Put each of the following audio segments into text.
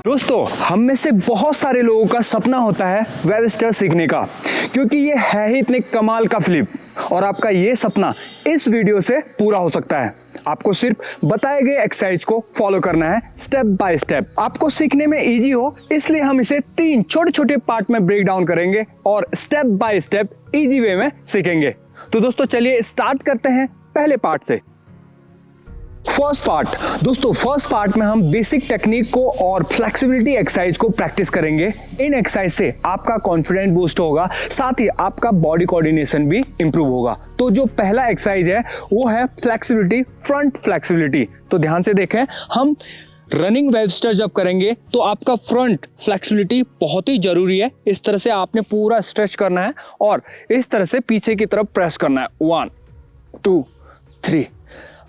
दोस्तों, हम में से बहुत सारे लोगों का सपना होता है वेबस्टर सीखने का, क्योंकि ये है ही इतने कमाल का फ्लिप। और आपका ये सपना इस वीडियो से पूरा हो सकता है। आपको सिर्फ बताए गए एक्सरसाइज को फॉलो करना है स्टेप बाय स्टेप। आपको सीखने में इजी हो, इसलिए हम इसे 3 छोटे छोटे पार्ट में ब्रेक डाउन करेंगे और step by step easy way में सीखेंगे। तो दोस्तों, चलिए स्टार्ट करते हैं पहले पार्ट से। First part. दोस्तों, फर्स्ट पार्ट में हम बेसिक टेक्निक को और फ्लेक्सिबिलिटी एक्सरसाइज को प्रैक्टिस करेंगे। इन एक्सरसाइज से आपका कॉन्फिडेंस बूस्ट होगा, साथ ही आपका बॉडी कोऑर्डिनेशन भी इंप्रूव होगा। तो जो पहला एक्सरसाइज है वो है फ्लेक्सिबिलिटी, फ्रंट फ्लेक्सिबिलिटी। तो ध्यान से देखें, हम रनिंग वेबस्टर जब करेंगे तो आपका फ्रंट फ्लेक्सिबिलिटी बहुत ही जरूरी है। इस तरह से आपने पूरा स्ट्रेच करना है और इस तरह से पीछे की तरफ प्रेस करना है। 1 2 3।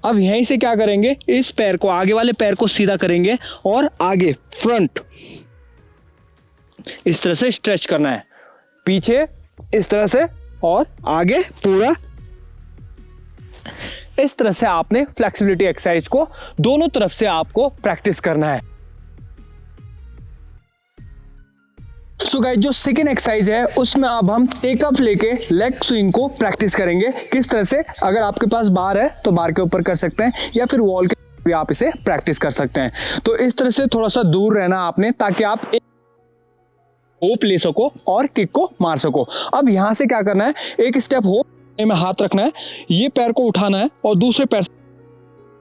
अब यहीं से क्या करेंगे, इस पैर को, आगे वाले पैर को सीधा करेंगे और आगे फ्रंट इस तरह से स्ट्रेच करना है, पीछे इस तरह से और आगे पूरा इस तरह से। आपने फ्लेक्सिबिलिटी एक्सरसाइज को दोनों तरफ से आपको प्रैक्टिस करना है। सो गाइस, जो सेकेंड एक्सरसाइज है उसमें अब हम टेकअप लेके लेग स्विंग को प्रैक्टिस करेंगे। किस तरह से, अगर आपके पास बार है तो बार के ऊपर कर सकते हैं या फिर वॉल के भी आप इसे प्रैक्टिस कर सकते हैं। तो इस तरह से थोड़ा सा दूर रहना आपने, ताकि आप होप ले सको और किक को मार सको। अब यहां से क्या करना है, एक स्टेप होप में हाथ रखना है, ये पैर को उठाना है और दूसरे पैर से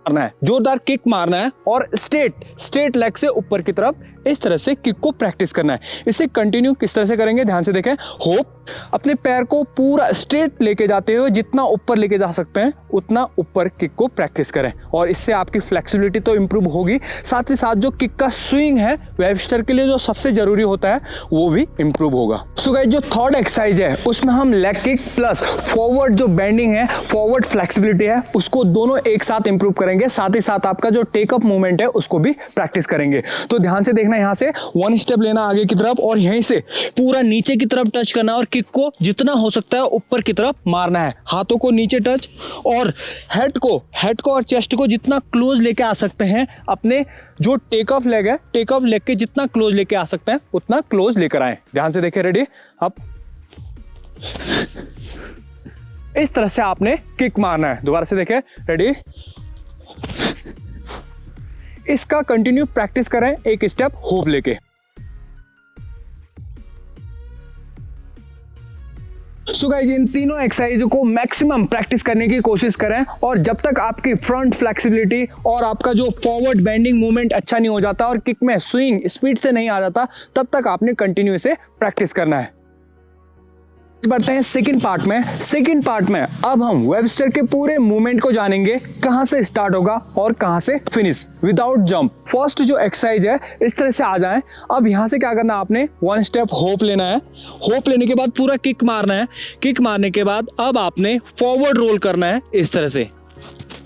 मारना है, जोरदार किक मारना है और स्ट्रेट लेग से ऊपर की तरफ इस तरह से किक को प्रैक्टिस करना है। इसे कंटिन्यू किस तरह से करेंगे, ध्यान से देखें। होप, अपने पैर को पूरा स्ट्रेट लेके जाते हुए जितना ऊपर लेके जा सकते हैं उतना ऊपर किक को प्रैक्टिस करें, और इससे आपकी फ्लेक्सिबिलिटी तो इंप्रूव होगी, साथ ही साथ जो किक का स्विंग है वेबस्टर के लिए जो सबसे जरूरी होता है वो भी इंप्रूव होगा। सो गाइस, जो थर्ड एक्सरसाइज है उसमें हम लेग किक प्लस फॉरवर्ड जो बेंडिंग है, फॉरवर्ड फ्लेक्सिबिलिटी है, उसको दोनों एक साथ इंप्रूव करेंगे। साथ ही साथ आपका जो टेकअप मूवमेंट है उसको भी प्रैक्टिस करेंगे। तो ध्यान से देखना, यहाँ से 1 स्टेप लेना आगे की तरफ और यहीं से पूरा नीचे की तरफ टच करना और किक को जितना हो सकता है ऊपर की तरफ मारना है। हाथों को नीचे टच और हेड को और चेस्ट को जितना क्लोज लेके आ सकते हैं, अपने जो टेक ऑफ लेग है, टेक ऑफ लेग के जितना क्लोज लेके आ सकते हैं उतना क्लोज लेकर आए। ध्यान से देखें, रेडी। अब इस तरह से आपने किक मारना है। दोबारा से देखें, रेडी। इसका कंटिन्यू प्रैक्टिस करें, एक स्टेप होप लेके। सो गाइस, इन तीनों एक्सरसाइज को मैक्सिमम प्रैक्टिस करने की कोशिश करें, और जब तक आपकी फ्रंट फ्लेक्सिबिलिटी और आपका जो फॉरवर्ड बेंडिंग मूवमेंट अच्छा नहीं हो जाता और किक में स्विंग स्पीड से नहीं आ जाता, तब तक आपने कंटिन्यू इसे प्रैक्टिस करना है। बढ़ते हैं सेकंड पार्ट में। सेकंड पार्ट में अब हम वेबस्टर के पूरे मूवमेंट को जानेंगे, कहां से स्टार्ट होगा और कहां से फिनिश विदाउट जंप। फर्स्ट जो एक्सरसाइज है, इस तरह से आ जाएं। अब यहां से क्या करना है, आपने 1 स्टेप होप लेना है। होप लेने के बाद पूरा किक मारना है। किक मारने के बाद अब आपने फॉरवर्ड रोल करना है, इस तरह से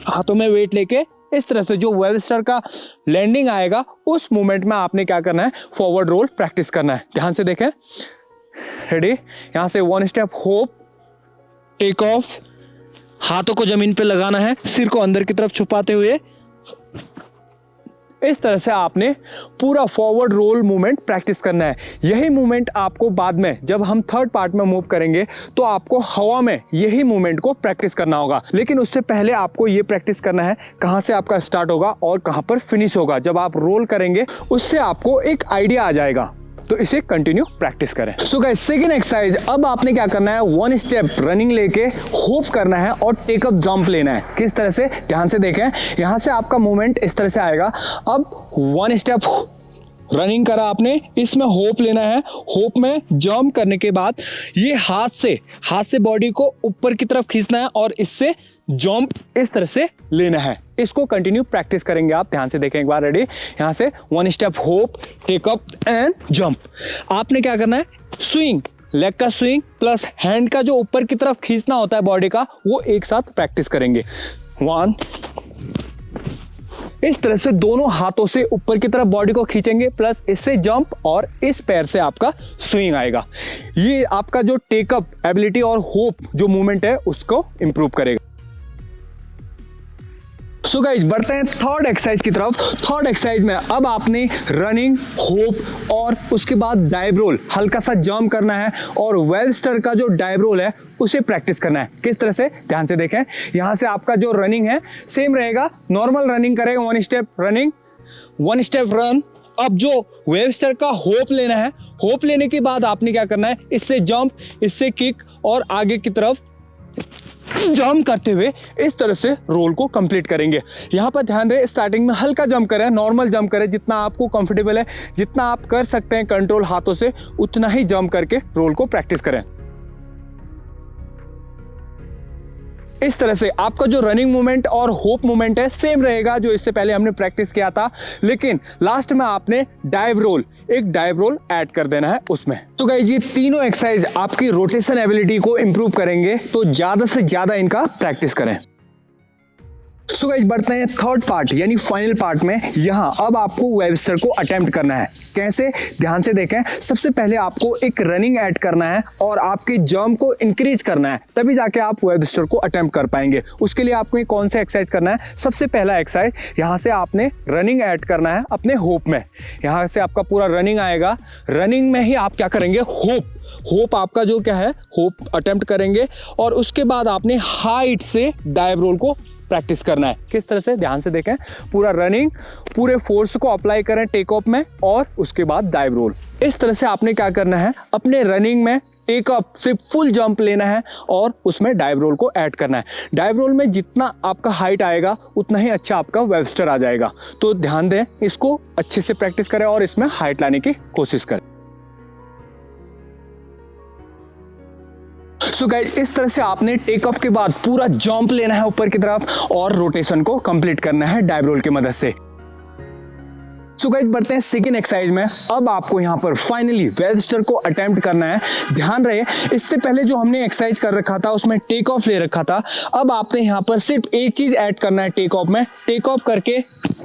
हाथों में वेट लेके। इस तरह से जो वेबस्टर का लैंडिंग आएगा उस मूवमेंट में आपने क्या करना है, फॉरवर्ड रोल प्रैक्टिस करना है। ध्यान से देखें, रेडी। यहां से 1 स्टेप होप, टेक ऑफ, हाथों को जमीन पे लगाना है, सिर को अंदर की तरफ छुपाते हुए। इस तरह से आपने पूरा फॉरवर्ड रोल मूवमेंट प्रैक्टिस करना है। यही मूवमेंट आपको बाद में जब हम थर्ड पार्ट में मूव करेंगे तो आपको हवा में यही मूवमेंट को प्रैक्टिस करना होगा। लेकिन उससे पहले आपको ये प्रैक्टिस करना है कहां से आपका स्टार्ट होगा और कहां पर फिनिश होगा। जब आप रोल करेंगे उससे आपको एक आइडिया आ जाएगा, तो इसे कंटिन्यू प्रैक्टिस करें। सो गाइस, सेकंड एक्सरसाइज, अब आपने क्या करना है, 1 स्टेप रनिंग लेके होप करना है और टेकअप जंप लेना है। किस तरह से, ध्यान से देखें। यहां से आपका मूवमेंट इस तरह से आएगा। अब 1 स्टेप रनिंग करा आपने, इसमें होप लेना है। होप में जंप करने के बाद ये हाथ से बॉडी को ऊपर की तरफ खींचना है और इससे जंप इस तरह से लेना है। इसको कंटिन्यू प्रैक्टिस करेंगे आप। ध्यान से देखें एक बार, रेडी। यहां से 1 step hope, take up and jump. आपने क्या करना है, स्विंग, लेग का स्विंग प्लस हैंड का जो ऊपर की तरफ खींचना होता है बॉडी का, वो एक साथ प्रैक्टिस करेंगे। 1, इस तरह से दोनों हाथों से ऊपर की तरफ बॉडी को खींचेंगे, प्लस इससे जंप और इस पैर से आपका स्विंग आएगा। ये आपका जो टेकअप एबिलिटी और होप जो मूवमेंट है उसको इंप्रूव करेगा। सो गाइस बढ़ते हैं थर्ड एक्सरसाइज की तरफ। थर्ड एक्सरसाइज में अब आपने रनिंग, होप और उसके बाद डाइव रोल, हल्का सा जंप करना है और वेबस्टर का जो डाइव रोल है उसे प्रैक्टिस करना है। किस तरह से, ध्यान से देखें। यहां से आपका जो रनिंग है सेम रहेगा, नॉर्मल रनिंग करेगा, 1 स्टेप रनिंग, 1 स्टेप रन। अब जो वेबस्टर का होप लेना है, होप लेने के बाद आपने क्या करना है, इससे जंप, इससे किक और आगे की तरफ जंप करते हुए इस तरह से रोल को कंप्लीट करेंगे। यहाँ पर ध्यान रहे, स्टार्टिंग में हल्का जंप करें, नॉर्मल जंप करें, जितना आपको कंफर्टेबल है, जितना आप कर सकते हैं कंट्रोल हाथों से, उतना ही जंप करके रोल को प्रैक्टिस करें। इस तरह से आपका जो रनिंग मूवमेंट और होप मूवमेंट है सेम रहेगा जो इससे पहले हमने प्रैक्टिस किया था, लेकिन लास्ट में आपने डाइव रोल, एक डाइव रोल ऐड कर देना है उसमें। तो गाइस ये तीनों एक्सरसाइज आपकी रोटेशन एबिलिटी को इंप्रूव करेंगे, तो ज्यादा से ज्यादा इनका प्रैक्टिस करें। सो गाइस बढ़ते हैं थर्ड पार्ट यानी फाइनल पार्ट में। यहाँ अब आपको वेबस्टर को अटेम्प्ट करना है। कैसे, ध्यान से देखें। सबसे पहले आपको एक रनिंग ऐड करना है और आपके जंप को इंक्रीज करना है, तभी जाके आप वेबस्टर को अटेम्प्ट कर पाएंगे। उसके लिए आपको कौन सा एक्सरसाइज करना है, सबसे पहला एक्सरसाइज, यहाँ से आपने रनिंग ऐड करना है अपने होप में। यहाँ से आपका पूरा रनिंग आएगा, रनिंग में ही आप क्या करेंगे, होप आपका जो क्या है, होप अटेम्प्ट करेंगे और उसके बाद आपने हाइट से डाइव रोल को प्रैक्टिस करना है। किस तरह से, ध्यान से देखें। पूरा रनिंग, पूरे फोर्स को अप्लाई करें टेक ऑफ में और उसके बाद डाइव रोल। इस तरह से आपने क्या करना है, अपने रनिंग में टेक ऑफ से फुल जंप लेना है और उसमें डाइव रोल को ऐड करना है। डाइव रोल में जितना आपका हाइट आएगा उतना ही अच्छा आपका वेबस्टर आ जाएगा। तो ध्यान दें, इसको अच्छे से प्रैक्टिस करें और इसमें हाइट लाने की कोशिश करें। सो गाइस इस तरह से आपने टेक ऑफ के बाद पूरा जंप लेना है ऊपर की तरफ और रोटेशन को कंप्लीट करना है डाइव रोल की मदद से। सो गाइस बढ़ते हैं सेकंड एक्सरसाइज में। अब आपको यहाँ पर फाइनली वेबस्टर को अटेम्प्ट करना है। ध्यान रहे, इससे पहले जो हमने एक्सरसाइज कर रखा था उसमें टेक ऑफ ले रखा था। अब आपने यहाँ पर सिर्फ एक चीज ऐड करना है टेक ऑफ में, टेक ऑफ करके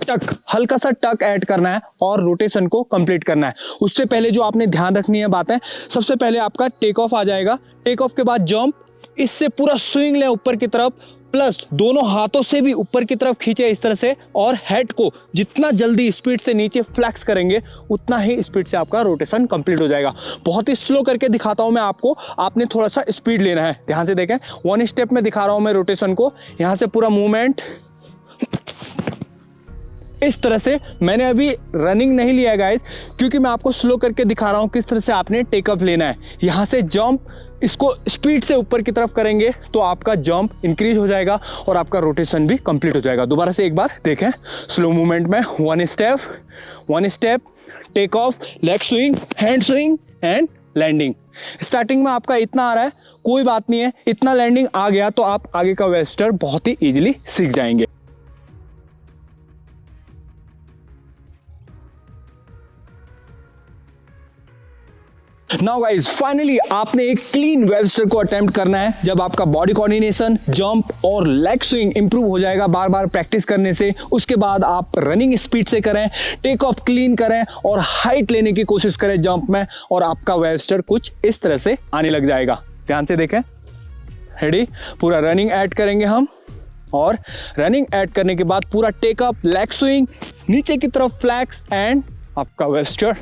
टक, हल्का सा टक ऐड करना है और रोटेशन को कंप्लीट करना है। उससे पहले जो आपने ध्यान रखनी है बात है, सबसे पहले आपका टेक ऑफ आ जाएगा, टेक ऑफ के बाद जंप, इससे पूरा स्विंग लें ऊपर की तरफ, प्लस दोनों हाथों से भी ऊपर की तरफ खींचे इस तरह से, और हेड को जितना जल्दी स्पीड से नीचे फ्लेक्स करेंगे उतना ही स्पीड से आपका रोटेशन कंप्लीट हो जाएगा। बहुत ही स्लो करके दिखाता हूं मैं आपको, आपने थोड़ा सा स्पीड लेना है। ध्यान से देखें, 1 स्टेप में दिखा रहा हूं मैं रोटेशन को। यहां से पूरा मूवमेंट इस तरह से। मैंने अभी रनिंग नहीं लिया गाइस, क्योंकि मैं आपको स्लो करके दिखा रहा हूं किस तरह से आपने टेकअप लेना है। यहां से जंप, इसको स्पीड से ऊपर की तरफ करेंगे तो आपका जंप इंक्रीज हो जाएगा और आपका रोटेशन भी कंप्लीट हो जाएगा। दोबारा से एक बार देखें, स्लो मूवमेंट में 1 step, take off, leg swing, hand swing and landing. Starting में आपका इतना आ रहा है, कोई बात नहीं है, इतना लैंडिंग आ गया तो आप आगे का वेबस्टर बहुत ही इजीली सीख जाएंगे। नाउ गाइस फाइनली आपने एक क्लीन वेबस्टर को अटेम्प्ट करना है। जब आपका बॉडी कोऑर्डिनेशन, जंप और लेग स्विंग इंप्रूव हो जाएगा बार बार प्रैक्टिस करने से, उसके बाद आप रनिंग स्पीड से करें, टेक ऑफ क्लीन करें और हाइट लेने की कोशिश करें जंप में, और आपका वेबस्टर कुछ इस तरह से आने लग जाएगा। ध्यान से देखें, रेडी, पूरा रनिंग ऐड करेंगे हम, और रनिंग ऐड करने के बाद पूरा टेक अप, लेग स्विंग, नीचे की तरफ फ्लैक्स एंड आपका वेबस्टर।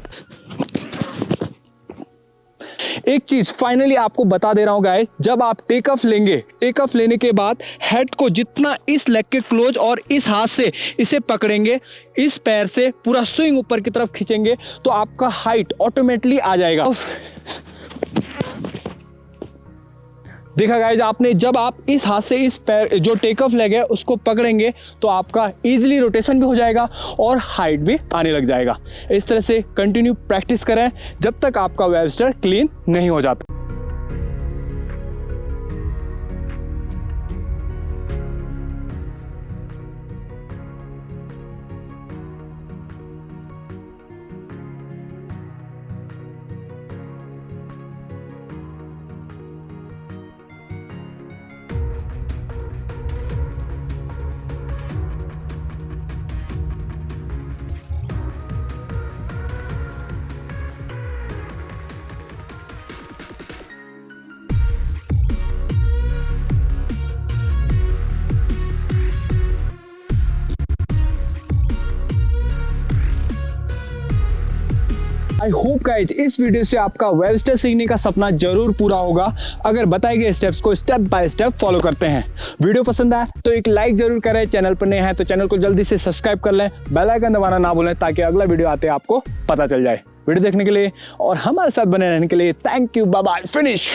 एक चीज फाइनली आपको बता दे रहा हूं गाइस, जब आप टेक ऑफ लेंगे, टेक ऑफ लेने के बाद हेड को जितना इस लेग के क्लोज और इस हाथ से इसे पकड़ेंगे, इस पैर से पूरा स्विंग ऊपर की तरफ खींचेंगे तो आपका हाइट ऑटोमेटिकली आ जाएगा। देखा गाइज आपने, जब आप इस हाथ से इस पैर जो टेक ऑफ लेग है उसको पकड़ेंगे तो आपका इजीली रोटेशन भी हो जाएगा और हाइट भी आने लग जाएगा। इस तरह से कंटिन्यू प्रैक्टिस करें जब तक आपका वेबस्टर क्लीन नहीं हो जाता। आई होप गाइज इस वीडियो से आपका वेबस्टर सीखने का सपना जरूर पूरा होगा अगर बताए गए स्टेप्स को स्टेप बाय स्टेप फॉलो करते हैं। वीडियो पसंद आए तो एक लाइक जरूर करें, चैनल पर नए हैं तो चैनल को जल्दी से सब्सक्राइब कर लें, बेल आइकन दबाना ना भूलें ताकि अगला वीडियो आते आपको पता चल जाए। वीडियो देखने के लिए और हमारे साथ बने रहने के लिए thank you, bye bye, finish.